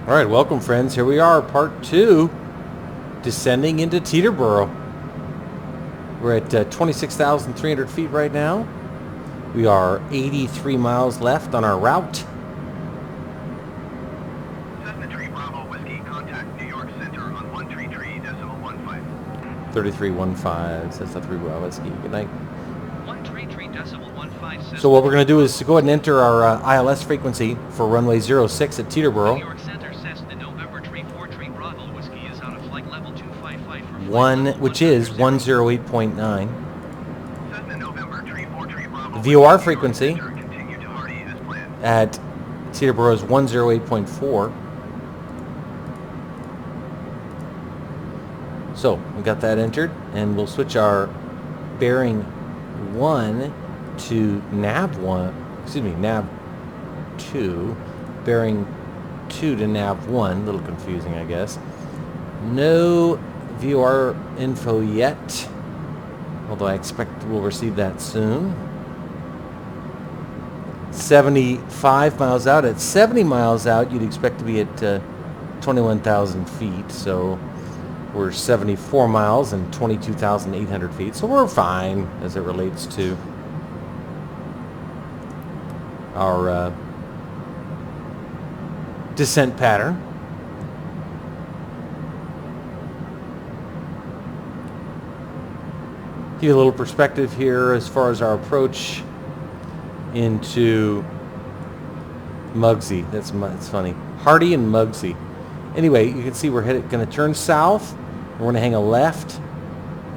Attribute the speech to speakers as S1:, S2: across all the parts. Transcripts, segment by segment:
S1: All right, welcome friends. Here we are, part 2, descending into Teterboro. We're at 26,300 feet right now. We are 83 miles left on our route.
S2: Cessna Tree Bravo Whiskey, contact New York Center on 133.15.
S1: 3315, Cessna 3 Bravo Whiskey. Good night.
S2: 133.15.
S1: So what we're going to do is to go ahead and enter our ILS frequency for runway 06 at Teterboro.
S2: New York Center, Cessna November 34 Bravo Whiskey is on a flight level 255 for
S1: Which is 108.9.
S2: Cessna November 34 Bravo.
S1: The VOR frequency
S2: Continue to RD as planned.
S1: at Teterboro is 108.4. So we got that entered, and we'll switch our bearing 1 to nav 1. Excuse me, nav 2. Bearing 2 to nav 1. A little confusing, I guess. No VOR info yet, although I expect we'll receive that soon. 75 miles out. At 70 miles out, you'd expect to be at 21,000 feet. So we're 74 miles and 22,800 feet. So we're fine as it relates to our descent pattern. Give you a little perspective here as far as our approach into Muggsy. That's funny. Hardy and Muggsy. Anyway, you can see we're going to turn south. We're going to hang a left,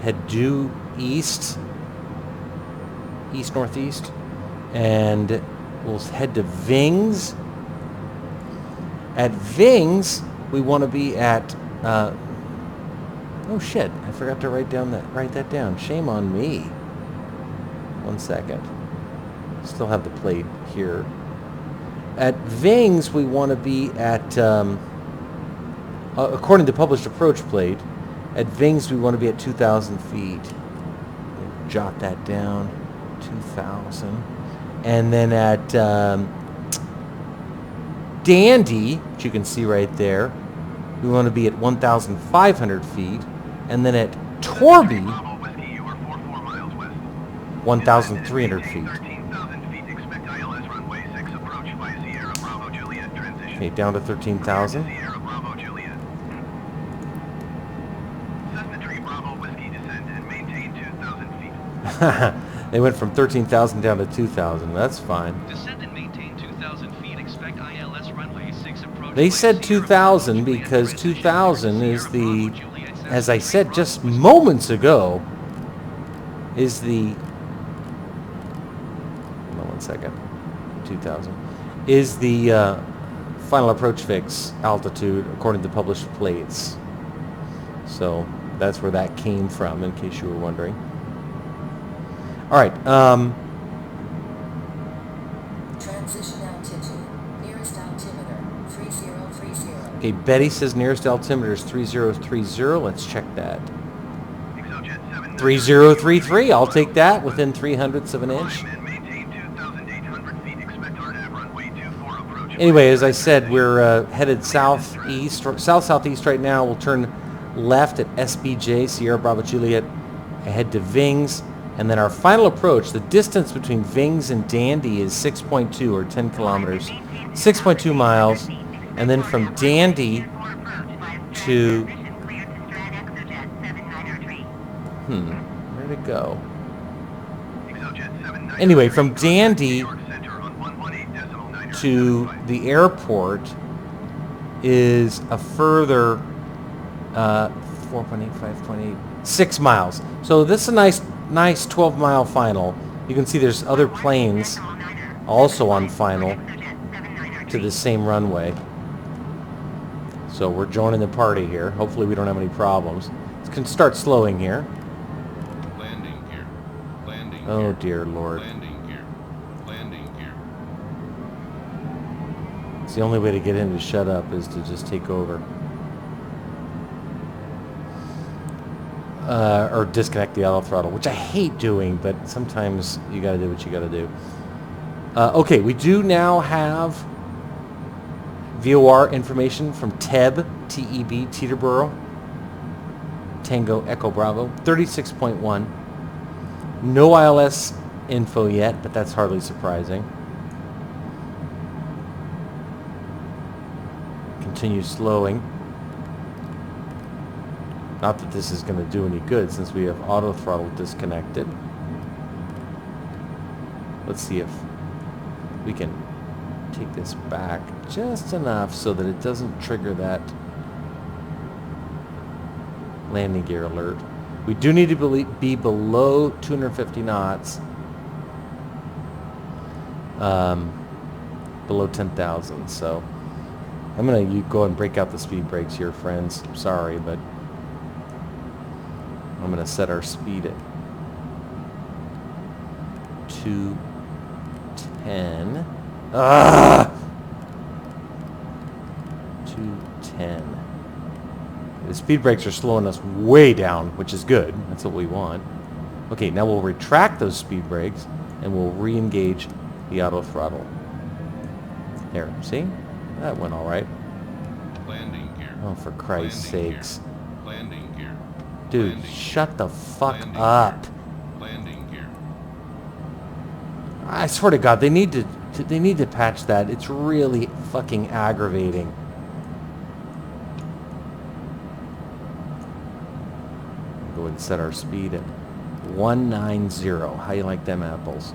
S1: head due east, east-northeast, and we'll head to Vings. At Vings, we want to be at... oh shit! I forgot to write that down. Shame on me. 1 second. Still have the plate here. At Vings, we want to be at, according to published approach plate, at Vings we want to be at 2,000 feet. We'll jot that down, 2,000. And then at Dandy, which you can see right there, we want to be at 1,500 feet. And then at Torby, 1,300 feet. Okay, down to 13,000. They went from 13,000 down to 2,000. That's fine.
S2: Descend and maintain 2,000 feet. Expect ILS runway 6 approach.
S1: They said 2,000 because 2,000 is the, as I said just moments ago, is the, hold on 1 second, 2,000, is the final approach fix altitude according to published plates. So that's where that came from, in case you were wondering. All right.
S3: Transition altitude. Nearest altimeter 3030.
S1: Okay, Betty says nearest altimeter is 3030. Let's check that. 3033. I'll take that within 3/100ths of an inch. Anyway, as I said, we're headed southeast, or south-southeast right now. We'll turn left at SBJ, Sierra Bravo Juliet, head to Vings. And then our final approach, the distance between Vings and Dandy is 6.2 or 10 kilometers, 6.2 miles. And then from Dandy to, where'd it go? Anyway, from Dandy to the airport is a further 4.8, 5.8, 6 miles. So this is a nice 12-mile final. You can see there's other planes also on final to the same runway. So we're joining the party here. Hopefully we don't have any problems. It can start slowing here.
S4: Landing gear. Landing gear.
S1: Oh dear Lord.
S4: Landing gear. Landing gear.
S1: It's the only way to get him to shut up is to just take over. Or disconnect the auto throttle, which I hate doing, but sometimes you gotta do what you gotta do. Okay, we do now have VOR information from TEB, T-E-B, Teterboro. Tango Echo Bravo, 36.1. No ILS info yet, but that's hardly surprising. Continue slowing. Not that this is going to do any good since we have auto throttle disconnected. Let's see if we can take this back just enough so that it doesn't trigger that landing gear alert. We do need to be below 250 knots. Below 10,000, so I'm going to go and break out the speed brakes here, friends. Sorry, but I'm going to set our speed at 210. 210. The speed brakes are slowing us way down, which is good. That's what we want. Okay, now we'll retract those speed brakes and we'll re-engage the auto throttle. There, see? That went all right.
S4: Landing gear.
S1: Oh, for Christ's
S4: Landing
S1: sakes.
S4: Gear. Landing gear.
S1: Dude,
S4: Landing
S1: shut the fuck
S4: Landing
S1: up.
S4: Gear. Landing gear.
S1: I swear to God, they need to patch that. It's really fucking aggravating. Go ahead and set our speed at 190. How you like them apples?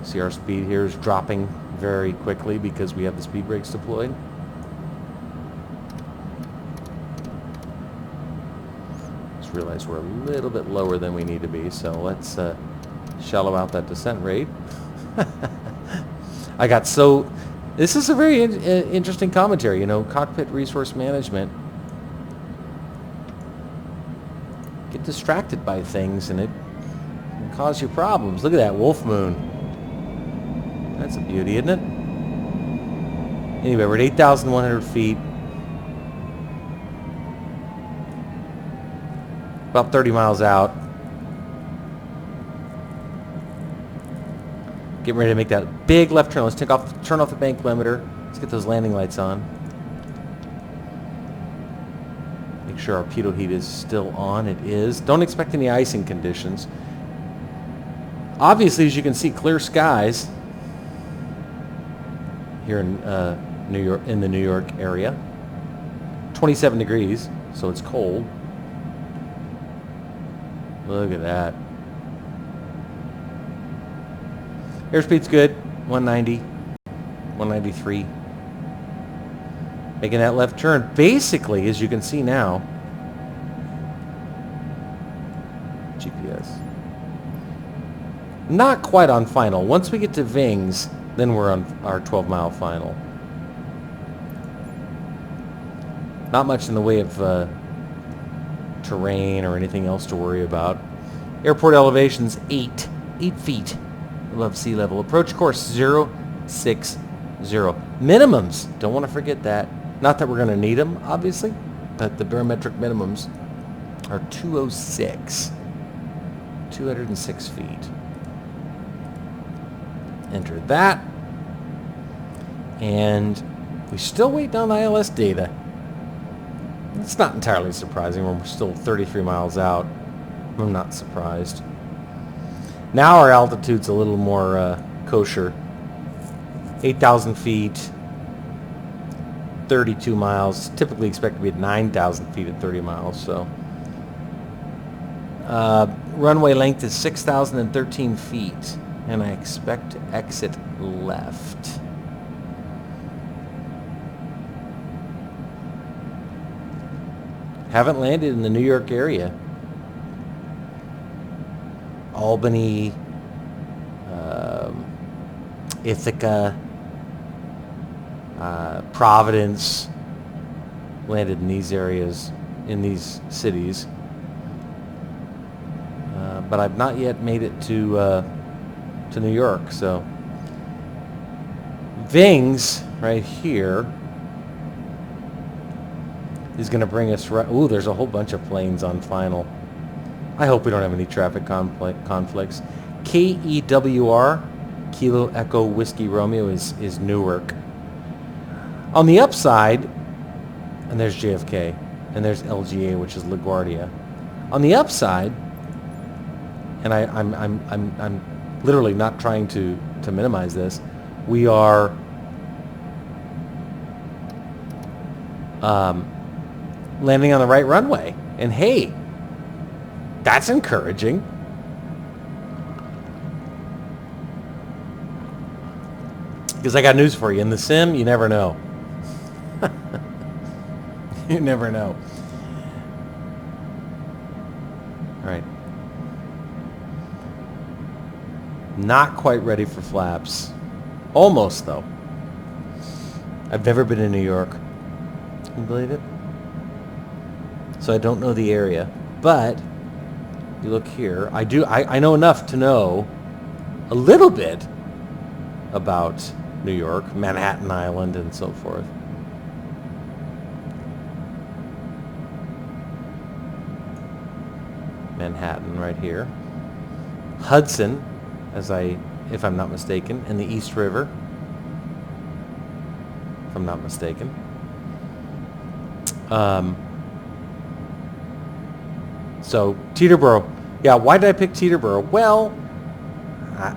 S1: See, our speed here is dropping very quickly because we have the speed brakes deployed. Just realized we're a little bit lower than we need to be, so let's shallow out that descent rate. I got so... This is a very interesting commentary, you know, cockpit resource management. Get distracted by things and it can cause you problems. Look at that wolf moon. That's a beauty, isn't it? Anyway, we're at 8,100 feet. About 30 miles out. Getting ready to make that big left turn. Let's turn off the bank limiter. Let's get those landing lights on. Make sure our pitot heat is still on. It is. Don't expect any icing conditions. Obviously, as you can see, clear skies here in New York, in the New York area. 27 degrees, so it's cold. Look at that. Airspeed's good. 190, 193. Making that left turn. Basically, as you can see now, GPS. Not quite on final. Once we get to Vings, then we're on our 12-mile final. Not much in the way of terrain or anything else to worry about. Airport elevation's 8 feet above sea level. Approach course 060. Minimums, don't want to forget that. Not that we're going to need them, obviously, but the barometric minimums are 206. 206 feet. Enter that. And we still wait on ILS data. It's not entirely surprising. We're still 33 miles out. I'm not surprised. Now our altitude's a little more kosher. 8,000 feet, 32 miles. Typically expect to be at 9,000 feet at 30 miles. So runway length is 6,013 feet, and I expect to exit left. Haven't landed in the New York area. Albany, Ithaca, Providence, landed in these areas, in these cities. But I've not yet made it to New York, so Vings right here is going to bring us right... Ooh, there's a whole bunch of planes on final. I hope we don't have any traffic conflicts. KEWR, Kilo Echo Whiskey Romeo, is Newark. On the upside, and there's JFK, and there's LGA, which is LaGuardia. On the upside, and I'm literally not trying to minimize this. We are landing on the right runway, and hey, that's encouraging. Because I got news for you. In the sim, you never know. You never know. All right. Not quite ready for flaps. Almost, though. I've never been in New York. Can you believe it? So I don't know the area. But, you look here. I know enough to know a little bit about New York, Manhattan Island, and so forth. Manhattan right here. Hudson, if I'm not mistaken, and the East River, if I'm not mistaken. So Teterboro. Yeah, why did I pick Teterboro? Well,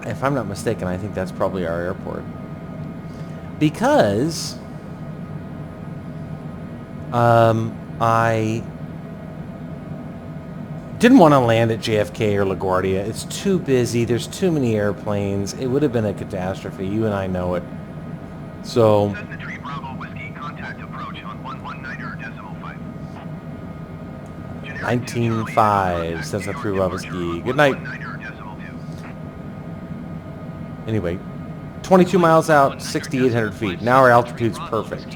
S1: if I'm not mistaken, I think that's probably our airport. Because I didn't want to land at JFK or LaGuardia. It's too busy. There's too many airplanes. It would have been a catastrophe. You and I know it. So
S2: Cessna Tree Bravo Whiskey, contact approach on 119.5.
S1: 19.5, Cessna Tree Bravo Ski. Good night. Anyway, 22 miles out, 6,800 feet. Now our altitude's perfect.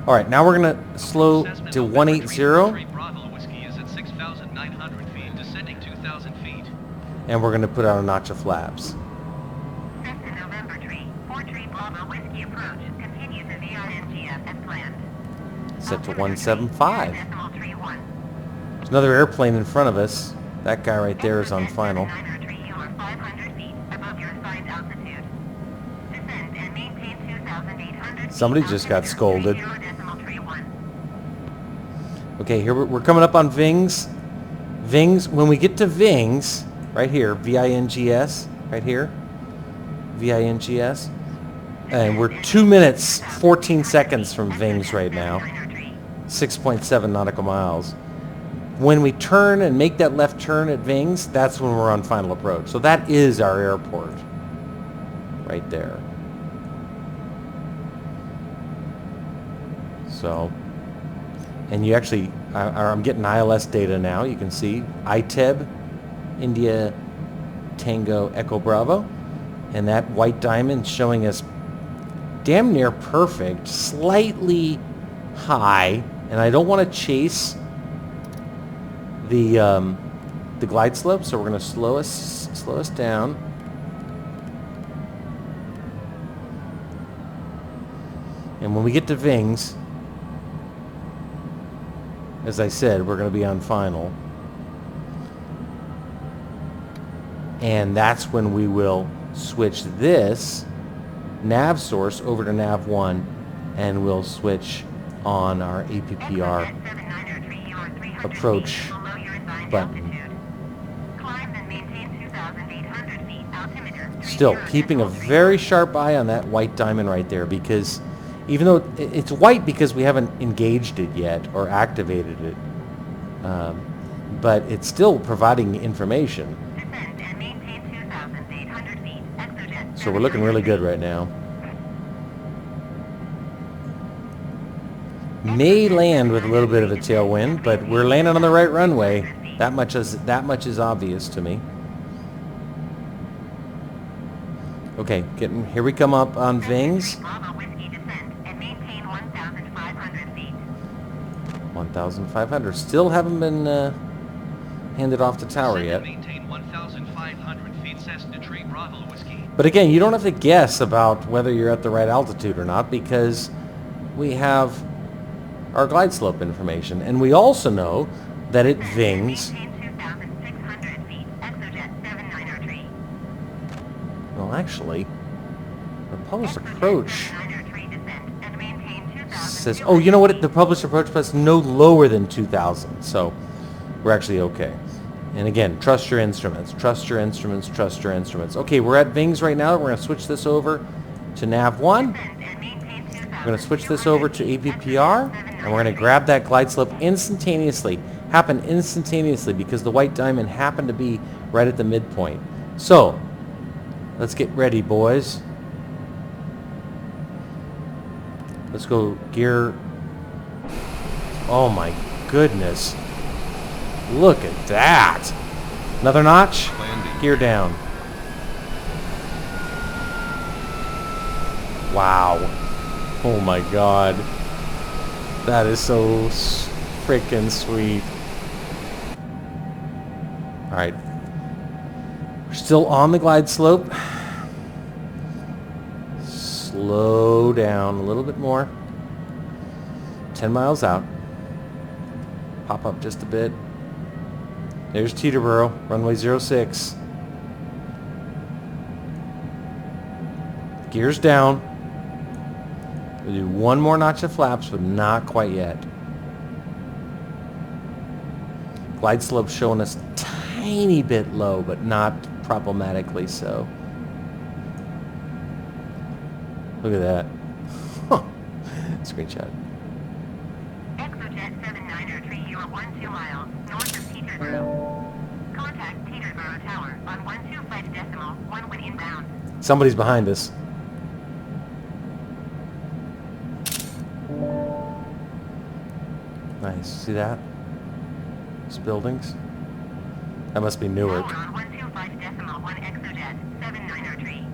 S1: All right, now we're going to slow to 180. And we're going to put out a notch of flaps.
S5: Cessna November Tree, 4 Tree Bravo Whiskey approach. Continue the VINGF as planned.
S1: Set to 175. There's another airplane in front of us. That guy right there is on final. Somebody just got scolded. Okay, here we're coming up on Vings. Vings, when we get to Vings, right here, VINGS, right here, VINGS, and we're 2 minutes, 14 seconds from Vings right now, 6.7 nautical miles. When we turn and make that left turn at Vings, that's when we're on final approach. So that is our airport, right there. So, and you actually, I'm getting ILS data now. You can see ITEB, India Tango Echo Bravo, and that white diamond showing us damn near perfect, slightly high, and I don't want to chase the glide slope, so we're going to slow us down. And when we get to Vings, as I said, we're going to be on final. And that's when we will switch this nav source over to nav 1, and we'll switch on our APPR approach button. Still keeping a very sharp eye on that white diamond right there, because even though it's white because we haven't engaged it yet or activated it, but it's still providing information. So we're looking really good right now. May land with a little bit of a tailwind, but we're landing on the right runway. That much is obvious to me. Okay, here we come up on Vings. 1,500. Still haven't been handed off the tower yet. But again, you don't have to guess about whether you're at the right altitude or not, because we have our glide slope information. And we also know that at Vings, well actually, the proposed approach says, oh, you know what? The published approach plus no lower than 2,000. So we're actually okay. And again, trust your instruments. Trust your instruments. Trust your instruments. Okay, we're at Vings right now. We're going to switch this over to nav1. We're going to switch this over to APPR. And we're going to grab that glide slope instantaneously. Happen instantaneously because the white diamond happened to be right at the midpoint. So, let's get ready, boys. Let's go gear. Oh my goodness. Look at that. Another notch.
S4: Landing.
S1: Gear down. Wow. Oh my god. That is so freaking sweet. Alright. We're still on the glide slope. Slow down a little bit more. 10 miles out. Pop up just a bit. There's Teterboro, runway 06. Gears down. We'll do one more notch of flaps, but not quite yet. Glide slope showing us a tiny bit low, but not problematically so. Look at that. Huh. Screenshot.
S5: Exojet 7903, you are 12 miles north of Teterboro. Contact Teterboro Tower on 125.1 when inbound.
S1: Somebody's behind us. Nice. See that? Those buildings? That must be Newark.
S5: Tower on 125.1 Exojet 7903.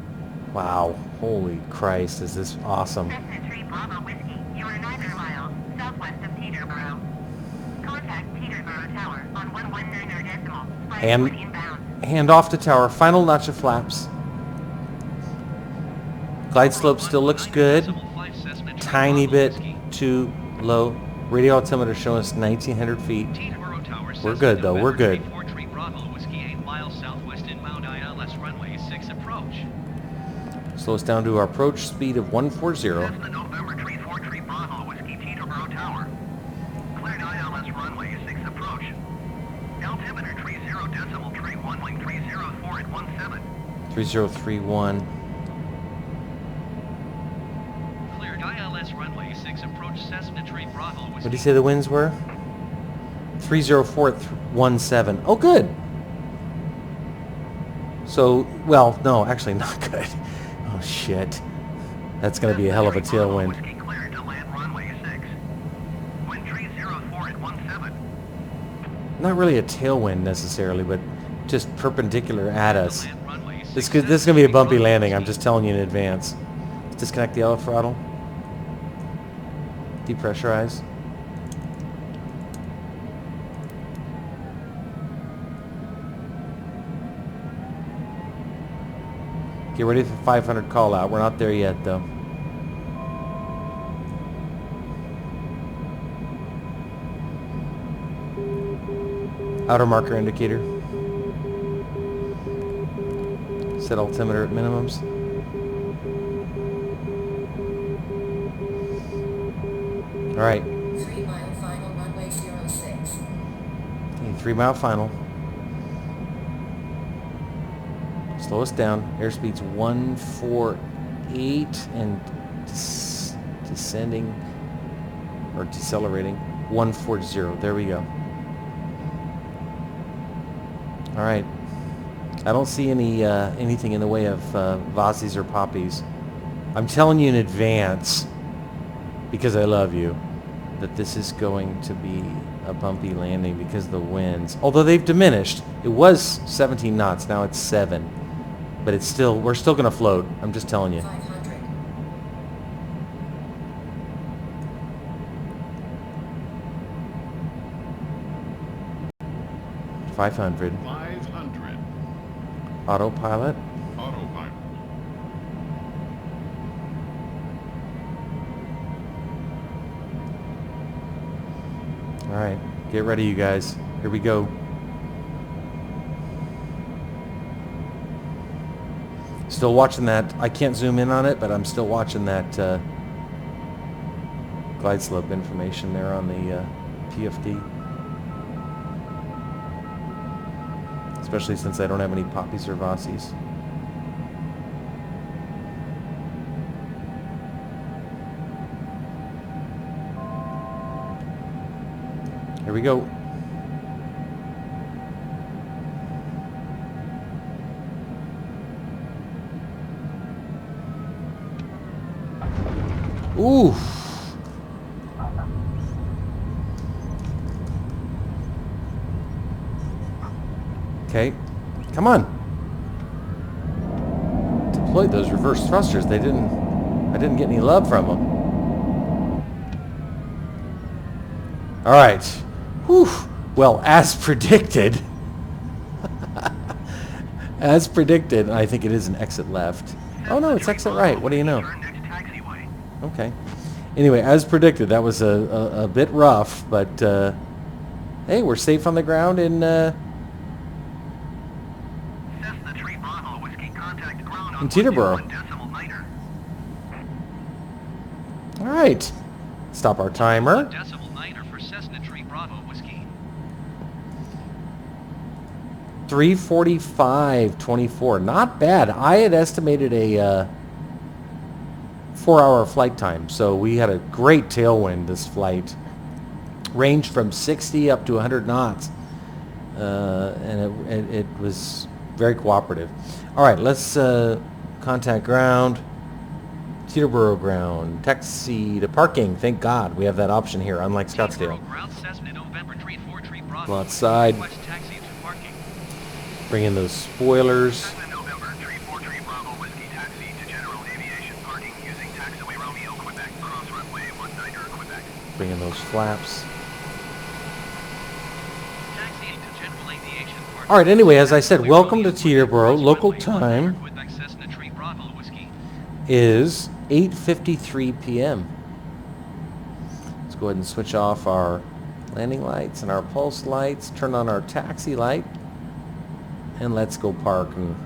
S1: Wow. Holy Christ, is this awesome.
S5: Cessna 3 Bravo Whiskey, you are 9 miles southwest of Teterboro. Contact Teterboro Tower on 119.5
S1: And
S5: when inbound.
S1: hand off to tower. Final notch of flaps. Glide slope still looks good. Tiny bit too low. Radio altimeter showing us 1,900 feet. We're good though. We're good. Slow us down to our approach speed of 140.
S2: Cessna November 343 Bravo Whiskey Teterboro Tower. Cleared ILS runway 6 approach. Altimeter 30.31 wing 304 at 17.
S1: 3031.
S6: Cleared ILS runway 6 approach Cessna 3 Bravo.
S1: What did he say the winds were? 304 at 17. Oh, good. So, well, no, actually not good. Oh, shit. That's going to be a hell of a tailwind.
S2: Whiskey cleared to land runway 6. Wind 304 at 17.
S1: Not really a tailwind necessarily, but just perpendicular at us. This is going to be a bumpy landing, I'm just telling you in advance. Let's disconnect the auto throttle. Depressurize. Get ready for 500 call out. We're not there yet though. Outer marker indicator. Set altimeter at minimums. Alright.
S3: 3 mile final runway 06.
S1: Okay, 3 mile final. Slow us down. Airspeed's 148 and descending or decelerating 140. There we go. All right. I don't see any anything in the way of Vazis or Poppies. I'm telling you in advance, because I love you, that this is going to be a bumpy landing because of the winds. Although they've diminished. It was 17 knots. Now it's 7. But it's still, we're still going to float. I'm just telling you.
S3: 500.
S1: 500.
S4: 500.
S1: Autopilot.
S4: Autopilot.
S1: All right. Get ready, you guys. Here we go. Still watching that. I can't zoom in on it, but I'm still watching that glide slope information there on the PFD. Especially since I don't have any poppies or Vossies. Here we go. Ooh. Okay. Come on. Deployed those reverse thrusters. I didn't get any love from them. All right. Whew. Well, as predicted. As predicted, I think it is an exit left. Oh no, it's exit right. What do you know? Okay. Anyway, as predicted, that was a bit rough, but hey, we're safe on the ground in Teterboro. All right. Stop our timer.
S6: Decimal niner for Cessna Tree Bravo Whiskey.
S1: 3:45:24. Not bad. I had estimated a 4-hour flight time, so we had a great tailwind this flight. Ranged from 60 up to 100 knots, and it was very cooperative. All right, let's contact ground. Teterboro ground. Taxi to parking. Thank God we have that option here, unlike Scottsdale.
S6: Teterboro ground Cessna November 34 Tree Bravo.
S1: Go outside.
S6: Request taxi to parking.
S1: Bring in those spoilers.
S2: Cessna November 34 Tree Bravo Whiskey taxi to general aviation parking using taxiway Romeo Quebec cross runway 19 Quebec.
S1: Bring in those flaps.
S6: Taxi to general aviation parking.
S1: All right, anyway, as I said, welcome to Teterboro. Local time
S6: Quebec Cessna Tree Bravo Whiskey.
S1: is 8:53 p.m. Let's go ahead and switch off our landing lights and our pulse lights, turn on our taxi light, and let's go park and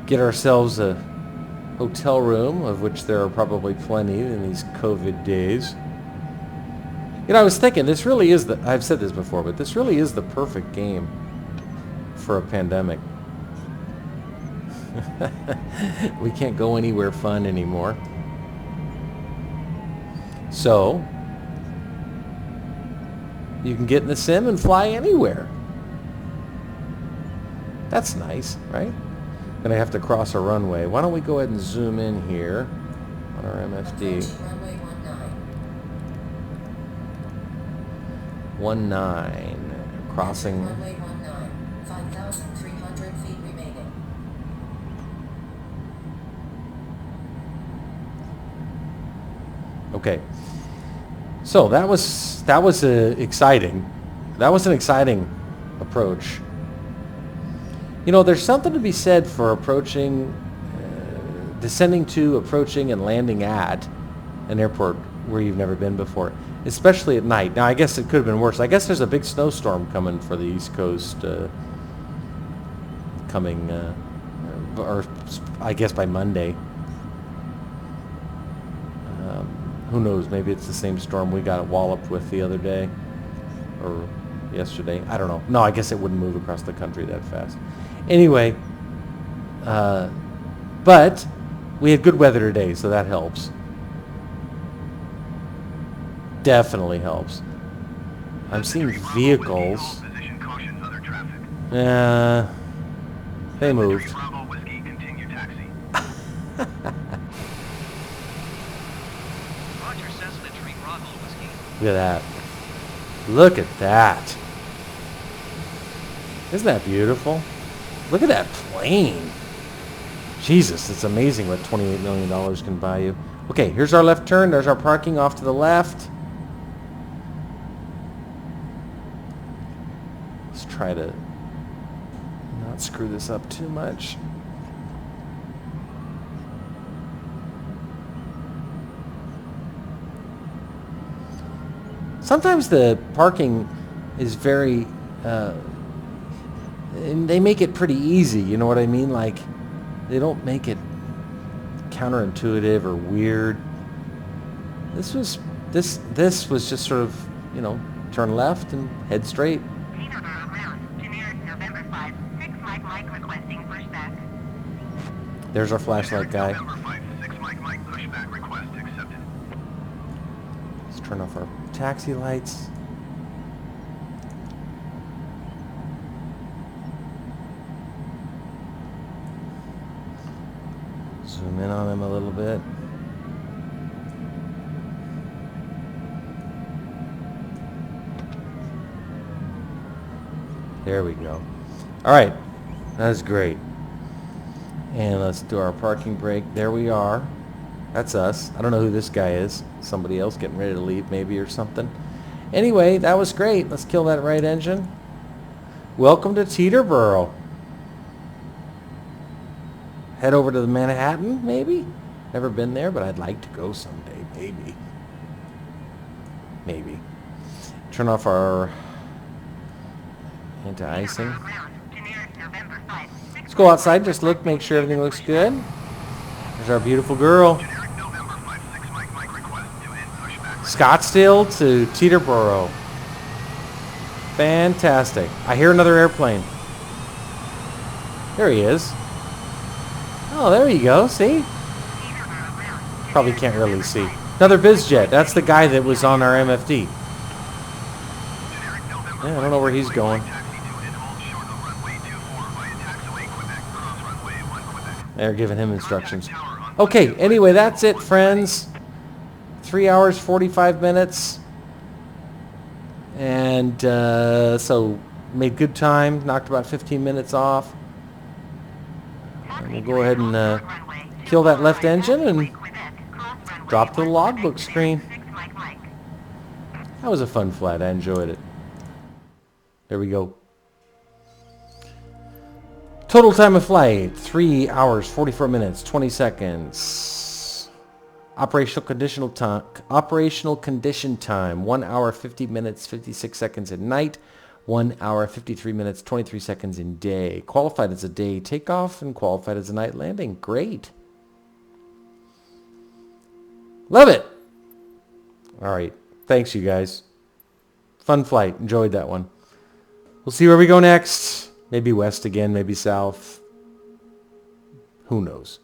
S1: get ourselves a hotel room, of which there are probably plenty in these COVID days. You know, I was thinking, this really is I've said this before, but this really is the perfect game for a pandemic. We can't go anywhere fun anymore. So, you can get in the sim and fly anywhere. That's nice, right? Gonna have to cross a runway. Why don't we go ahead and zoom in here on our MFD.
S3: Approaching runway 19.
S1: 19. Crossing.
S3: Runway 19. 5,300 feet remaining.
S1: Okay. So that was exciting. That was an exciting approach. You know, there's something to be said for approaching, descending to, approaching, and landing at an airport where you've never been before, especially at night. Now, I guess it could have been worse. I guess there's a big snowstorm coming for the East Coast, coming, or I guess by Monday. Who knows? Maybe it's the same storm we got walloped with the other day, or yesterday. I don't know. No, I guess it wouldn't move across the country that fast. Anyway, but we had good weather today, so that helps. Definitely helps. I'm seeing vehicles.
S2: Position caution other traffic.
S1: They moved.
S2: Bravo Whiskey continue taxi.
S6: Roger Cessna Tree Bravo Whiskey.
S1: Look at that. Look at that. Isn't that beautiful? Look at that plane. Jesus, it's amazing what $28 million can buy you. Okay, here's our left turn. There's our parking off to the left. Let's try to not screw this up too much. Sometimes the parking is very, and they make it pretty easy, you know what I mean? Like, they don't make it counterintuitive or weird. This was just sort of, you know, turn left and head straight.
S5: Teterboro ground. Generic November 5, 6 Mike requesting pushback.
S1: There's our flashlight guy.
S2: November 5, 6 Mike pushback request accepted.
S1: Let's turn off our taxi lights. Zoom in on him a little bit. There we go. All right, that's great. And let's do our parking brake. There we are. That's us. I don't know who this guy is. Somebody else getting ready to leave maybe or something. Anyway, that was great. Let's kill that right engine. Welcome to Teterboro. Head over to the Manhattan, maybe? Never been there, but I'd like to go someday. Maybe. Maybe. Turn off our anti-icing.
S5: Teterboro ground. Generic November 5, 6
S1: Let's go outside, just look, make sure everything looks good. There's our beautiful girl.
S2: Generic November 5, 6 Mike request to end pushback.
S1: Scottsdale to Teterboro. Fantastic. I hear another airplane. There he is. Oh, there you go. See?
S5: Teterboro ground.
S1: Probably can't really see. Another BizJet. That's the guy that was on our MFD.
S2: Generic November
S1: Yeah, I don't know where he's going.
S2: taxi to and hold short of runway 24 via taxiway Quebec. Cross runway 1 Quebec.
S1: They're giving him instructions. Okay, anyway, that's it, friends. 3 hours, 45 minutes. And so made good time. Knocked about 15 minutes off. And we'll go ahead and kill that left engine and drop to the logbook screen. That was a fun flight. I enjoyed it. There we go. Total time of flight, 3 hours, 44 minutes, 20 seconds. Operational condition time, 1 hour, 50 minutes, 56 seconds at night. 1 hour, 53 minutes, 23 seconds in day. Qualified as a day takeoff and qualified as a night landing. Great. Love it. All right. Thanks, you guys. Fun flight. Enjoyed that one. We'll see where we go next. Maybe west again, maybe south. Who knows?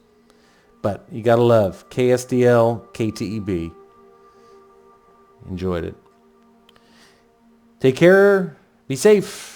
S1: But you got to love KSDL, KTEB. Enjoyed it. Take care. Be safe.